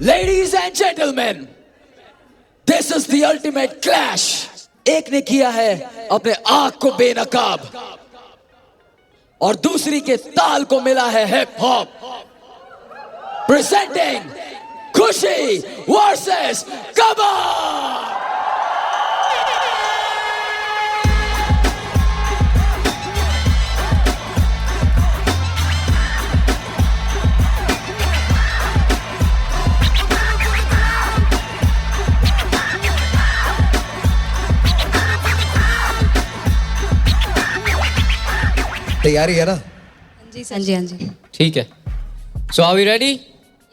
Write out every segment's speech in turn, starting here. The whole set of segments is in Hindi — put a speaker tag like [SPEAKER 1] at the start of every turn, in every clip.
[SPEAKER 1] Ladies and gentlemen, this is the ultimate clash. एक ने किया है अपने आँख को बेनकाब और दूसरी के ताल को मिला है हिप हॉप. Presenting खुशी versus गमक.
[SPEAKER 2] तैयारी है ना?
[SPEAKER 3] हाँ जी.
[SPEAKER 4] ठीक है. So are we ready?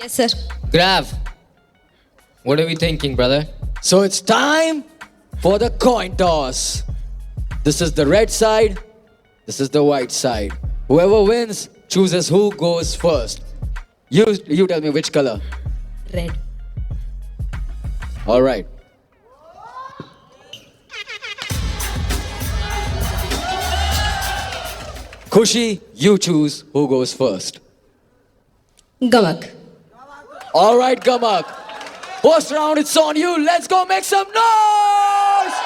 [SPEAKER 3] Yes sir.
[SPEAKER 4] Grab. What are we thinking, brother?
[SPEAKER 1] So it's time for the coin toss. This is the red side. This is the white side. Whoever wins chooses who goes first. You tell me which color.
[SPEAKER 3] Red.
[SPEAKER 1] All right. Khushi, you choose who goes first.
[SPEAKER 3] Gamak.
[SPEAKER 1] All right, Gamak. First round, it's on you. Let's go make some noise!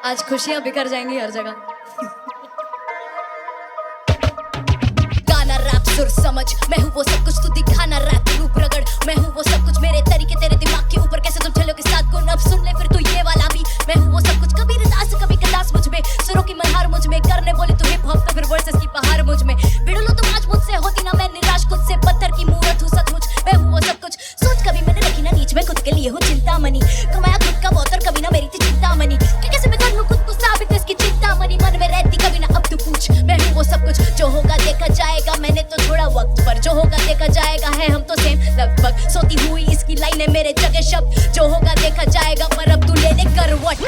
[SPEAKER 3] आज खुशियां बिखर जाएंगी हर जगह.
[SPEAKER 5] सुर समझ मैं हूँ वो सब कुछ तू दिखाना रैप रूप रगड़ मैं हूँ वो सब कुछ मेरे तरीके तेरे दिमाग के ऊपर कैसे तुम चलो के साथ गुण अब सुन ले फिर तू ये वाला भी मैं हूँ वो सब कुछ कभी रदास कभी कदास मुझ में सुरों की मल्हार मुझ में करने बोले तू हिप हॉप तो फिर वर्सेस की पहाड़ मुझ में भिड़ लो तुम आज मुझसे होती ना मैं निराश खुद से पत्थर की मूरत हूँ सचमुच मैं हूँ वो सब कुछ सोच कभी मैंने रखी ना नीच में खुद के लिए हूँ चिंता मनी कमाया खुद का बहुत और कभी ना मेरी थी चिंता मनी कि कैसे मैं कर लूँ खुद को साबित इसकी चिंता मनी मन में रहती कभी ना अब तू पूछ मैं हूँ वो सब कुछ जो होगा देखा जाएगा मैंने तो थोड़ा वक्त पर जो होगा देखा जाएगा है हम तो सेम लगभग सोती हुई इसकी लाइनें मेरे जगह शब्द जो होगा देखा जाएगा पर अब तू ले ले करवट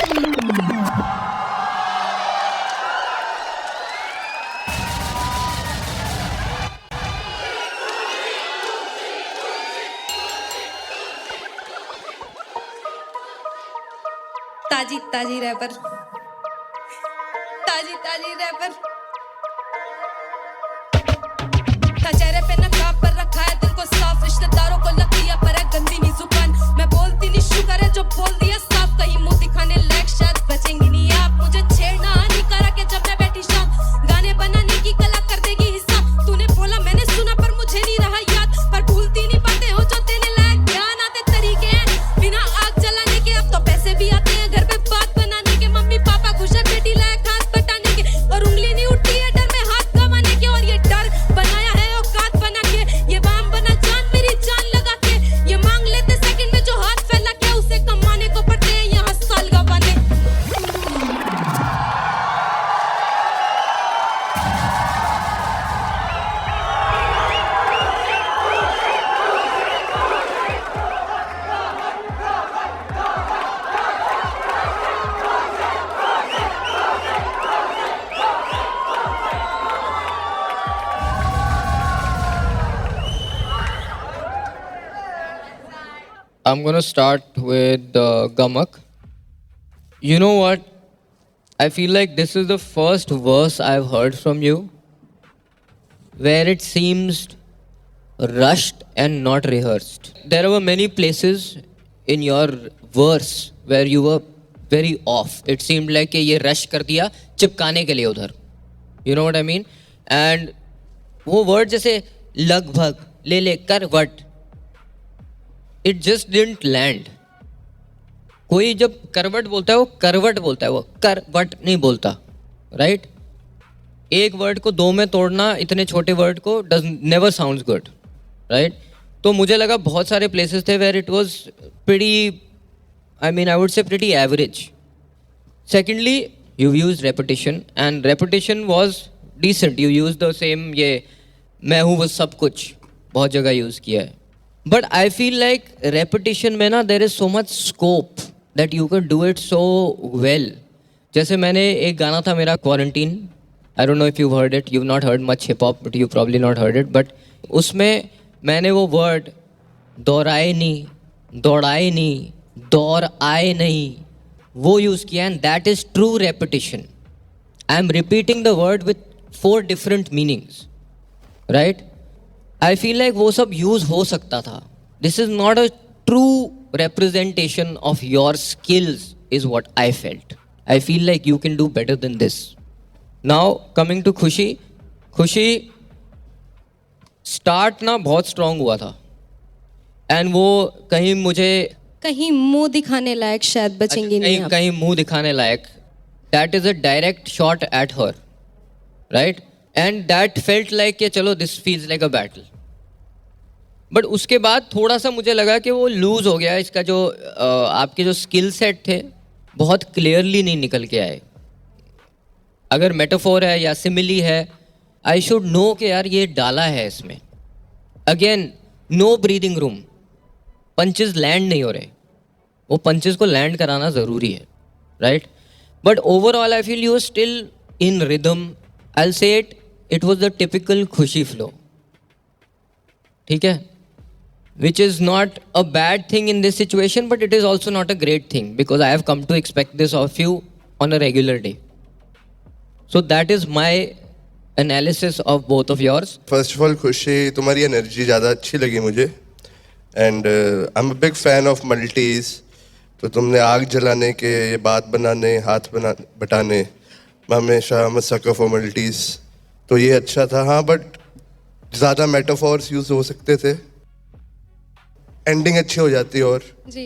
[SPEAKER 3] ताजी रैपर ताजी रैपर चेहरे पे नकाब पर रखा है दिल को साफ रिश्तेदारों को लग लिया पर है गंदी नी जुबान मैं बोलती नहीं शुक्र है जो बोल दिया साफ कहीं मुंह दिखाने लायक शायद बचेंगी नहीं आप मुझे छेड़ना नहीं करा के जब मैं बैठी शाम गाने बनाने की कला कर देगी हिस्सा तूने बोला मैंने सुना पर मुझे नहीं रहा याद पर भूलती नहीं बातें हो जो तेरे लायक ध्यान आते तरीके हैं बिना आग जलाने के अब तो पैसे भी आते हैं घर पे बात बनाने के मम्मी पापा खुश है बेटी लायक हाथ बटाने के और उंगली नहीं उठती है डर में हाथ कमाने के और ये डर बनाया है औकात बना के ये बाम बना जान मेरी जान लगा के ये मांग लेते सेकंड में जो हाथ फैला के उसे कमाने को पड़ते हैं यहाँ साल गवाने
[SPEAKER 4] I'm gonna start with Gamak. You know what? I feel like this is the first verse I've heard from you where it seems rushed and not rehearsed. There were many places in your verse where you were very off. It seemed like ये rush कर दिया चिपकाने के लिए उधर. You know what I mean? And वो word जैसे लगभग ले ले कर what It just didn't land. कोई जब करवट बोलता है वो करवट बोलता है वो करवट नहीं बोलता राइट एक वर्ड को दो में तोड़ना इतने छोटे वर्ड को does never sounds good right तो मुझे लगा बहुत सारे प्लेसेस थे where it was pretty I would say pretty average secondly you use repetition and repetition was decent you use the same ये मैं हूँ वो सब कुछ बहुत जगह यूज़ किया है but I feel like repetition में ना there is so much scope that you can do it so well जैसे मैंने एक गाना था मेरा quarantine I don't know if you heard it you not heard much hip hop but you probably not heard it but उसमें मैंने वो वर्ड दोहराए नहीं, दौड़ाए नहीं, दौड़ आए नहीं, वो यूज़ किया, and that is true repetition. I am repeating the word with 4 different meanings, right? I feel like वो सब यूज़ हो सकता था. This is not a true representation of your skills is what I felt. I feel like you can do better than this. Now coming to खुशी, खुशी start ना बहुत strong हुआ था, and वो कहीं मुझे
[SPEAKER 3] कहीं मुंह दिखाने लायक शायद बचेंगे नहीं
[SPEAKER 4] कहीं
[SPEAKER 3] आप.
[SPEAKER 4] कहीं मुंह दिखाने लायक. That is a direct shot at her, right? And that felt like कि चलो this feels like a battle. But उसके बाद थोड़ा सा मुझे लगा कि वो लूज़ हो गया. इसका जो आपके जो स्किल सेट थे बहुत क्लियरली नहीं निकल के आए. अगर मेटाफोर है या सिमिली है, आई शुड नो कि यार ये डाला है इसमें. Again no breathing room, punches land नहीं हो रहे, वो पंचेस को लैंड कराना ज़रूरी है, right? But overall I feel you are still in rhythm. I will say it was the typical Khushi flow. ठीक है, which is not a bad thing in this situation, but it is also not a great thing because I have come to expect this of you on a regular day. So that is my analysis of both of yours.
[SPEAKER 6] First of all Khushi, तुम्हारी एनर्जी ज़्यादा अच्छी लगी मुझे, and I am a big fan of multis. तो तुमने आग जलाने के, ये बात बनाने, हाथ बटाने, मैं हमेशा I'm a sucker for मल्टीज. तो ये अच्छा था. हाँ, बट ज़्यादा मेटाफॉर्स यूज़ हो सकते थे, एंडिंग अच्छी हो जाती और
[SPEAKER 3] जी.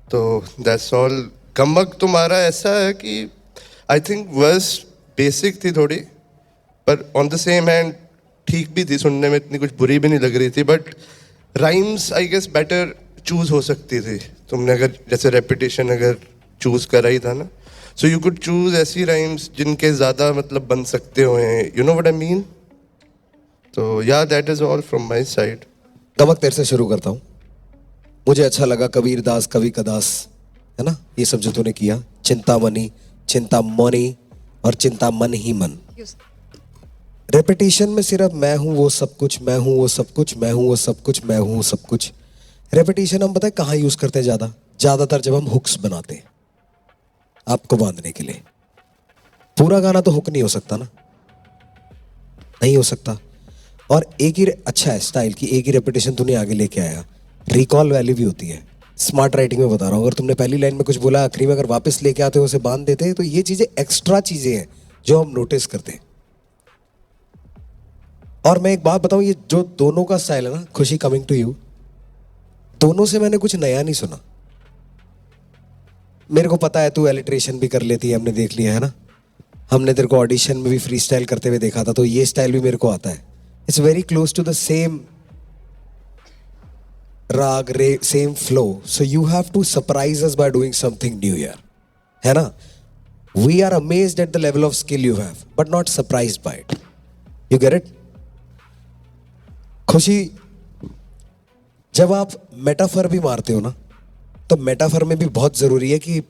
[SPEAKER 6] तो दैट्स ऑल. गमक तुम्हारा ऐसा है कि आई थिंक वर्स बेसिक थी थोड़ी, पर ऑन द सेम हैंड ठीक भी थी, सुनने में इतनी कुछ बुरी भी नहीं लग रही थी. But rhymes I guess better choose हो सकती थी तुमने, अगर जैसे रेपिटेशन अगर चूज करा ही था ना, सो यू कुड चूज ऐसी राइम्स जिनके ज़्यादा मतलब बन सकते हुए, you know what I mean. तो या that is all from my side.
[SPEAKER 2] गमक तेरे से शुरू करता हूँ. मुझे अच्छा लगा कबीर दास कवि कदास, है ना, ये सब जो तूने किया. चिंतामणि, चिंतामणि और चिंता मन ही मन. रेपिटेशन में सिर्फ मैं हूं वो सब कुछ, मैं हूं वो सब कुछ, मैं हूं वो सब कुछ, मैं हूं वो सब कुछ. रेपिटेशन हम पता है कहाँ यूज करते हैं ज्यादातर जब हम हुक्स बनाते हैं आपको बांधने के लिए. पूरा गाना तो हुक नहीं हो सकता ना, नहीं हो सकता. और एक ही अच्छा है स्टाइल की एक ही रेपिटेशन तूने आगे लेके आया. रिकॉल वैल्यू भी होती है. स्मार्ट राइटिंग में बता रहा हूँ, अगर तुमने पहली लाइन में कुछ बोला आखिरी में अगर वापस लेके आते हो उसे बांध देते हैं, तो ये चीजें एक्स्ट्रा चीजें हैं जो हम नोटिस करते हैं. और मैं एक बात बताऊं, ये जो दोनों का स्टाइल है ना, खुशी कमिंग टू यू, दोनों से मैंने कुछ नया नहीं सुना. मेरे को पता है तू एलिट्रेशन भी कर लेती है, हमने देख लिया है ना, हमने तेरे को ऑडिशन में भी फ्री स्टाइल करते हुए देखा था, तो ये स्टाइल भी मेरे को आता है. It's very close to the same राग रे, same flow. So you have to surprise us by doing something new यार, है ना. We are amazed at the level of skill you have, but not surprised by it. You get it. Khushi, जब आप मेटाफर भी मारते हो ना, तो मेटाफर में भी बहुत जरूरी है कि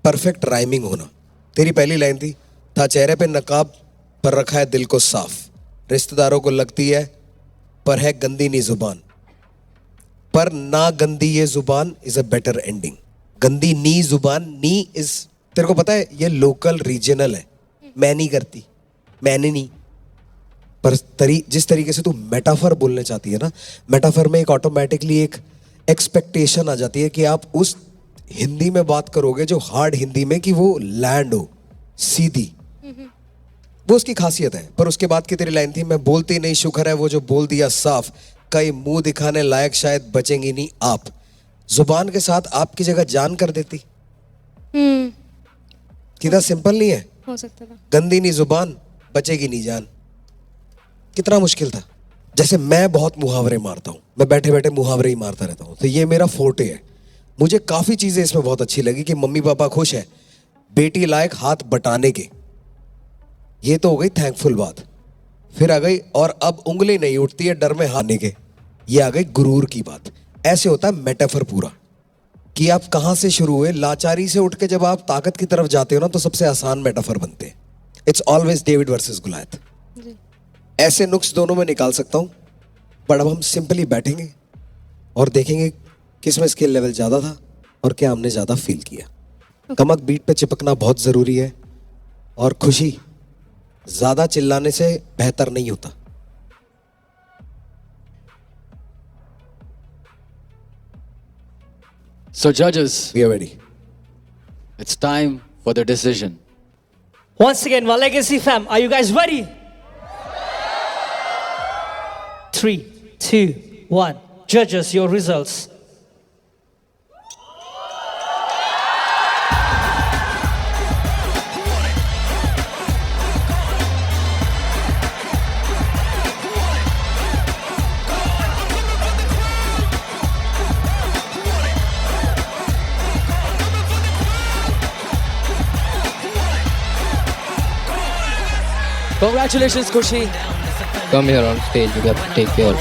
[SPEAKER 2] परफेक्ट राइमिंग होना. तेरी पहली लाइन थी, था चेहरे पे नकाब पर रखा है दिल को साफ, रिश्तेदारों को लगती है पर है गंदी नी जुबान, पर ना गंदी ये जुबान इज अ बेटर एंडिंग. गंदी नी जुबान, नी इज, तेरे को पता है ये लोकल रीजनल है. मैं नहीं करती, मैंने नहीं, पर जिस तरीके से तू मेटाफर बोलने चाहती है ना, मेटाफर में एक ऑटोमेटिकली एक एक्सपेक्टेशन आ जाती है कि आप उस हिंदी में बात करोगे जो हार्ड हिंदी में, कि वो लैंड हो सीधी, वो उसकी खासियत है. पर उसके बाद की तेरी लाइन थी, मैं बोलती नहीं शुक्र है वो जो बोल दिया साफ, कई मुंह दिखाने लायक शायद बचेंगी नहीं आप. जुबान के साथ आपकी जगह जान कर देती. कितना सिंपल नहीं है,
[SPEAKER 3] हो सकता था.
[SPEAKER 2] गंदी नहीं जुबान, बचेगी नहीं जान. कितना मुश्किल था. जैसे मैं बहुत मुहावरे मारता हूँ, मैं बैठे बैठे मुहावरे ही मारता रहता हूँ, तो ये मेरा फोर्टे है. मुझे काफी चीजें इसमें बहुत अच्छी लगी कि मम्मी पापा खुश है, बेटी लायक हाथ बटाने के, ये तो हो गई थैंकफुल बात. फिर आ गई और अब उंगली नहीं उठती है डर में हारने के, ये आ गई गुरूर की बात. ऐसे होता है मेटाफर पूरा, कि आप कहां से शुरू हुए, लाचारी से उठ के जब आप ताकत की तरफ जाते हो ना, तो सबसे आसान मेटाफर बनते हैं. It's always David versus गुलायत. ऐसे नुक्स दोनों में निकाल सकता हूं, बट अब हम सिंपली बैठेंगे और देखेंगे किस में स्किल लेवल ज़्यादा था और क्या हमने ज़्यादा फील किया। कमक बीट पे चिपकना बहुत ज़रूरी है और खुशी ज़्यादा चिल्लाने से बेहतर नहीं होता।
[SPEAKER 1] So, judges,
[SPEAKER 2] We are ready.
[SPEAKER 1] it's time for the decision.
[SPEAKER 7] Once again, my Legacy fam, are you guys ready? 3, 2, 1. Judges, your results.
[SPEAKER 1] Congratulations, Kushi.
[SPEAKER 4] Come here on stage, you got to take your.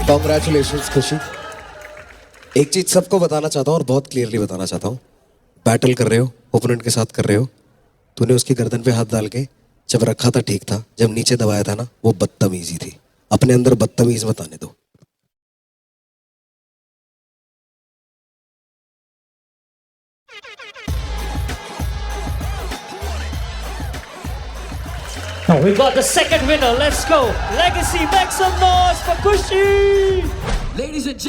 [SPEAKER 2] Congratulations खुशी। एक चीज सबको बताना चाहता हूँ और बहुत क्लियरली बताना चाहता हूँ, बैटल कर रहे हो, ओपोनेंट के साथ कर रहे हो, तूने उसकी गर्दन पे हाथ डाल के जब रखा था ठीक था, जब नीचे दबाया था ना वो बदतमीजी थी। अपने अंदर बदतमीज मत आने दो।
[SPEAKER 7] Now we got the second winner. Let's go. Legacy, make some noise for Kushi.
[SPEAKER 1] Ladies and gentlemen.